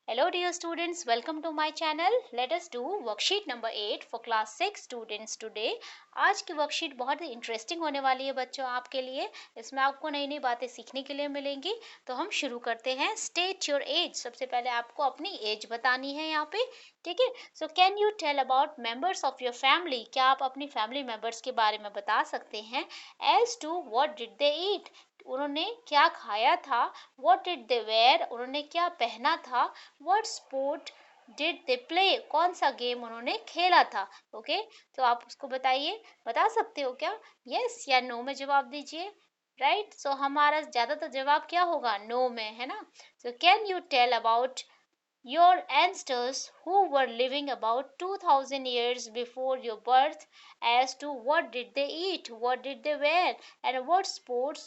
Hello dear students, welcome to my channel. Let us do worksheet number 8 for class 6 students today. आज की worksheet बहुत ही interesting होने वाली है बच्चों आपके लिए. इसमें आपको नई नई बातें सीखने के लिए मिलेंगी. तो हम शुरू करते हैं. State your age. सबसे पहले आपको अपनी एज बतानी है यहाँ पे. ठीक है. So can you tell about members of your family. क्या आप अपनी फैमिली मेंबर्स के बारे में बता सकते हैं. As to what did they eat. उन्होंने क्या खाया था. What did they wear. उन्होंने क्या पहना था. What sport did they play. कौन सा गेम उन्होंने खेला था. ओके. तो आप उसको बताइए. बता सकते हो क्या. यस या नो में जवाब दीजिए. राइट. सो हमारा ज्यादातर जवाब क्या होगा. नो में है ना. So can you tell about your ancestors who were living about 2000 years before your birth as to what did they eat, what did they wear, and what sports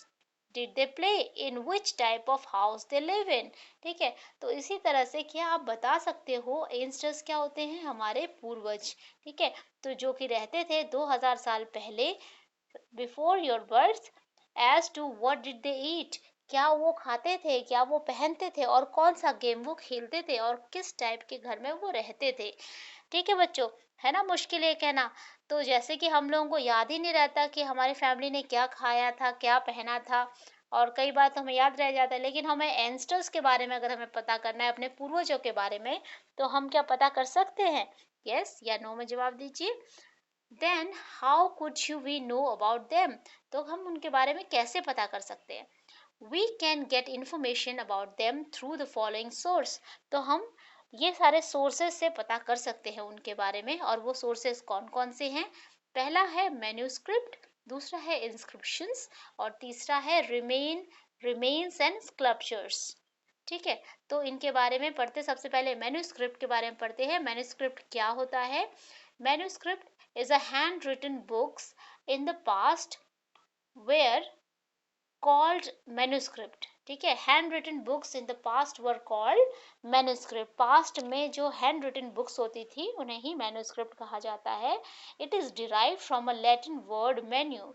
did they play, in which type of house they live in. ठीक है. तो इसी तरह से क्या आप बता सकते हो. एंसेस्टर्स क्या होते हैं. हमारे पूर्वज. ठीक है. तो जो कि रहते थे 2000 साल पहले before your birth. As to what did they eat. क्या वो खाते थे, क्या वो पहनते थे, और कौन सा गेम वो खेलते थे, और किस टाइप के घर में वो रहते थे. ठीक है बच्चों. है ना मुश्किल है कहना. तो जैसे कि हम लोगों को याद ही नहीं रहता कि हमारी फैमिली ने क्या खाया था, क्या पहना था, और कई बार तो हमें याद रह जाता है. लेकिन हमें एंसेस्टर्स के बारे में अगर हमें पता करना है, अपने पूर्वजों के बारे में, तो हम क्या पता कर सकते हैं. यस या नो में जवाब दीजिए. Then how could you we know about them. तो हम उनके बारे में कैसे पता कर सकते हैं. We can get information about them through the following source. तो हम ये सारे सोर्सेस से पता कर सकते हैं उनके बारे में. और वो सोर्सेस कौन कौन से हैं. पहला है मैन्यूस्क्रिप्ट, दूसरा है इंस्क्रिप्शंस, और तीसरा है रिमेन्स एंड स्कल्पचर्स. ठीक है. तो इनके बारे में पढ़ते. सबसे पहले मैन्यूस्क्रिप्ट के बारे में पढ़ते हैं. मैन्यूस्क्रिप्ट क्या होता है. Manuscript is a handwritten books in the past were called manuscript. ठीक है. Hand written books in the past were called manuscript. Past में जो हैंड रिटन बुक्स होती थी उन्हें ही मैन्यूस्क्रिप्ट कहा जाता है. It is derive from a Latin word menu.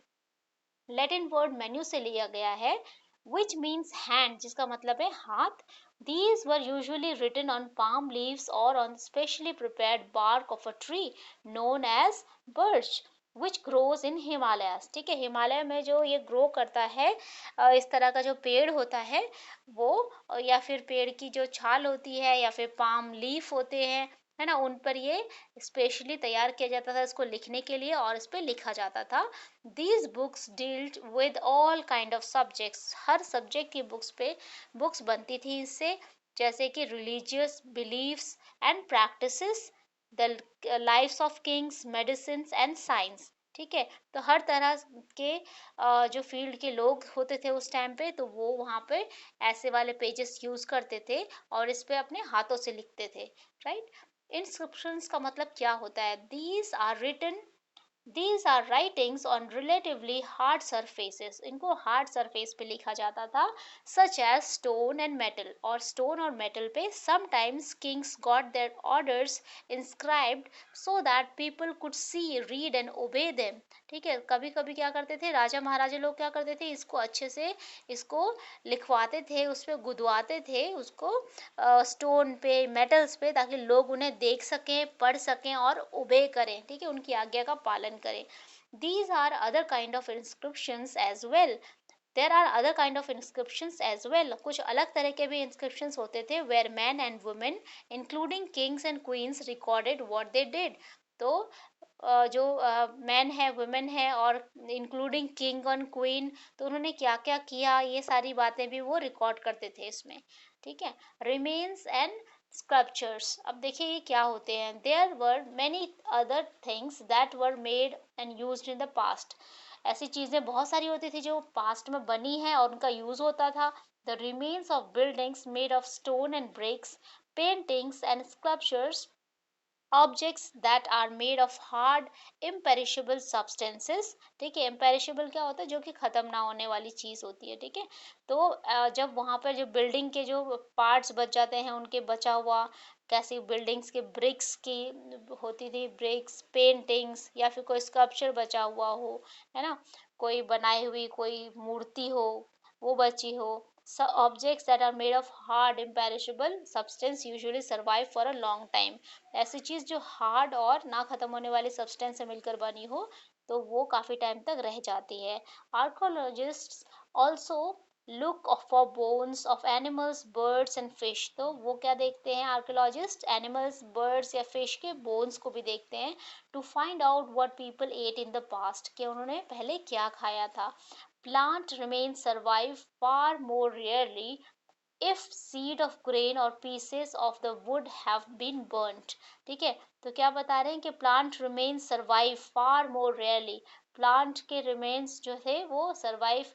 Latin word menu से लिया गया है. विच मीन्स हैंड, जिसका मतलब है हाथ. These were usually written on palm leaves or on specially prepared bark of a tree known as birch which grows in Himalayas. ठीक है. हिमालय में जो ये ग्रो करता है, इस तरह का जो पेड़ होता है वो, या फिर पेड़ की जो छाल होती है, या फिर पाम लीफ होते हैं, है ना, उन पर ये स्पेशली तैयार किया जाता था इसको लिखने के लिए, और इस पे लिखा जाता था. These books dealt with all kind of subjects. हर सब्जेक्ट की बुक्स बनती थी इससे. जैसे कि religious beliefs and practices, the lifes of kings, medicine and science. ठीक है. तो हर तरह के जो फील्ड के लोग होते थे उस टाइम पे, तो वो वहाँ पे ऐसे वाले पेजेस यूज करते थे और इस पे अपने हाथों से लिखते थे. राइट. इंस्क्रिप्शंस का मतलब क्या होता है. These are writings on relatively hard surfaces. इनको hard surface पे लिखा जाता था. Such as stone and metal. और stone और metal पे sometimes kings got their orders inscribed so that people could see, read and obey them. ठीक है. कभी कभी क्या करते थे राजा महाराजा लोग, क्या करते थे, इसको अच्छे से इसको लिखवाते थे, उस पे गुदवाते थे उसको स्टोन पे, मेटल्स पे, ताकि लोग उन्हें देख सकें, पढ़ सकें और ओबे करें. ठीक है. उनकी आज्ञा का पालन करें. These are other kind of inscriptions as well. There are other kind of inscriptions as well. कुछ अलग तरह के भी inscriptions होते थे where men and women including kings and queens recorded what they did. तो जो मैन है, वुमेन है, और इंक्लूडिंग किंग और क्वीन, तो उन्होंने क्या क्या किया, ये सारी बातें भी वो रिकॉर्ड करते थे इसमें. ठीक है. Remains and sculptures. अब देखिए ये क्या होते हैं. There were many other things that were made and used in the past. ऐसी चीजें बहुत सारी होती थी जो पास्ट में बनी है और उनका यूज होता था. The remains of buildings made of stone and bricks, paintings and sculptures, objects that are made of hard imperishable substances. ठीक है. इम्पेरिशेबल क्या होता है, जो कि खत्म ना होने वाली चीज होती है. ठीक है. तो जब वहां पर जो बिल्डिंग के जो पार्ट्स बच जाते हैं, उनके बचा हुआ, कैसी बिल्डिंग्स के ब्रिक्स की होती थी, ब्रिक्स, पेंटिंग्स, या फिर कोई स्कल्पचर बचा हुआ हो, है ना, कोई बनाई हुई कोई मूर्ति हो, वो बची हो, So objects that are made of hard imperishable substance usually survive for a long time. ऐसी चीज जो हार्ड और ना खत्म होने वाली सब्सटेंस से मिलकर बनी हो तो वो काफी टाइम तक रह जाती है. Archaeologists also look for bones of animals birds and fish. तो वो क्या देखते हैं आर्कोलॉजिस्ट? एनिमल्स बर्ड्स या फिश के बोन्स को भी देखते हैं to find out what people ate in the past, कि उन्होंने पहले क्या खाया था. Plant remains survive far more rarely if seed of grain or pieces of the wood have been burnt. ठीक है, तो क्या बता रहे हैं कि plant remain survive far more rarely. Plant के रिमेन्स जो थे वो सर्वाइव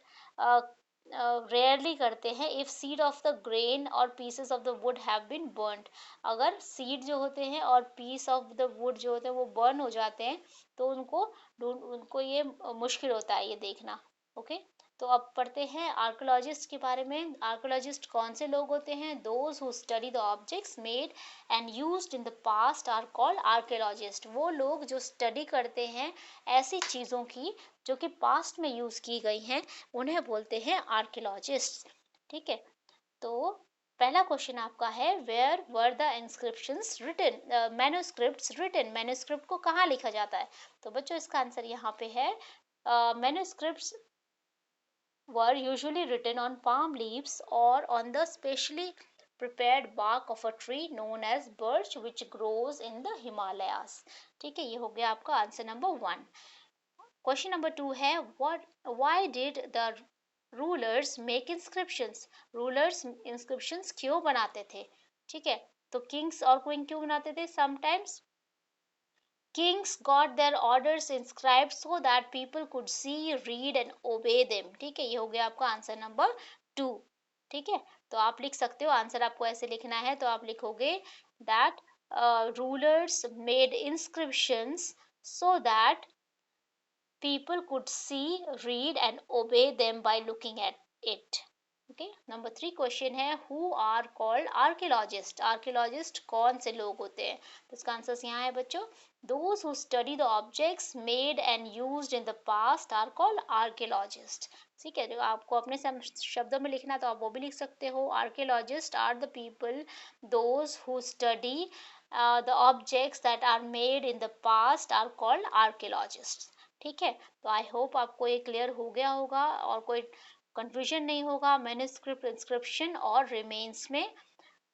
रेयरली करते हैं if seed of the grain और pieces of the wood have been burned. अगर सीड जो होते हैं और पीस ऑफ द वुड जो होते हैं वो बर्न हो जाते हैं तो उनको ये मुश्किल होता है ये देखना. ओके, तो अब पढ़ते हैं आर्कोलॉजिस्ट के बारे में. आर्कोलॉजिस्ट कौन से लोग होते हैं? Those who study the objects made and used in the past are called archaeologist. वो लोग जो स्टडी करते हैं ऐसी चीज़ों की जो कि पास्ट में यूज़ की गई हैं उन्हें बोलते हैं आर्कियोलॉजिस्ट. ठीक है, तो पहला क्वेश्चन आपका है where were the inscriptions written, manuscripts written. Manuscript को कहाँ लिखा जाता है? तो बच्चों इसका आंसर यहाँ पे है manuscripts were usually written on palm leaves or on the specially prepared bark of a tree known as birch which grows in the Himalayas. ठीक है, ये हो गया आपका आंसर नंबर 1. क्वेश्चन नंबर 2 है what why did the rulers make inscriptions. Rulers inscriptions क्यों बनाते थे? ठीक है, तो किंग्स और क्वीन क्यों बनाते थे? Sometimes Kings got their orders inscribed so that people could see, read and obey them. ठीक है, ये हो गया आपका आंसर नंबर 2. ठीक है, तो आप लिख सकते हो आंसर आपको ऐसे लिखना है तो आप लिखोगे that rulers made inscriptions so that people could see, read and obey them by looking at it. Okay, number 3 question है who are called archaeologist. Archaeologist कौन से लोग होते हैं? तो इसका आंसर यहाँ है बच्चों those who study the objects made and used in the past are called archaeologist. ठीक है, जो आपको अपने शब्दों में लिखना तो आप वो भी लिख सकते हो. Archaeologist are the people those who study the objects that are made in the past are called archaeologist. ठीक है, तो आई होप आपको ये क्लियर हो गया होगा और कोई कंफ्यूजन नहीं होगा मैन्युस्क्रिप्ट इंस्क्रिप्शन और रिमेन्स में.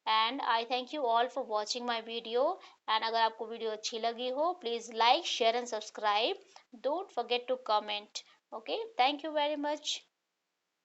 And I thank you all for watching my video. And अगर आपको वीडियो अच्छी लगी हो please like share and subscribe. Don't forget to comment. Okay, thank you very much.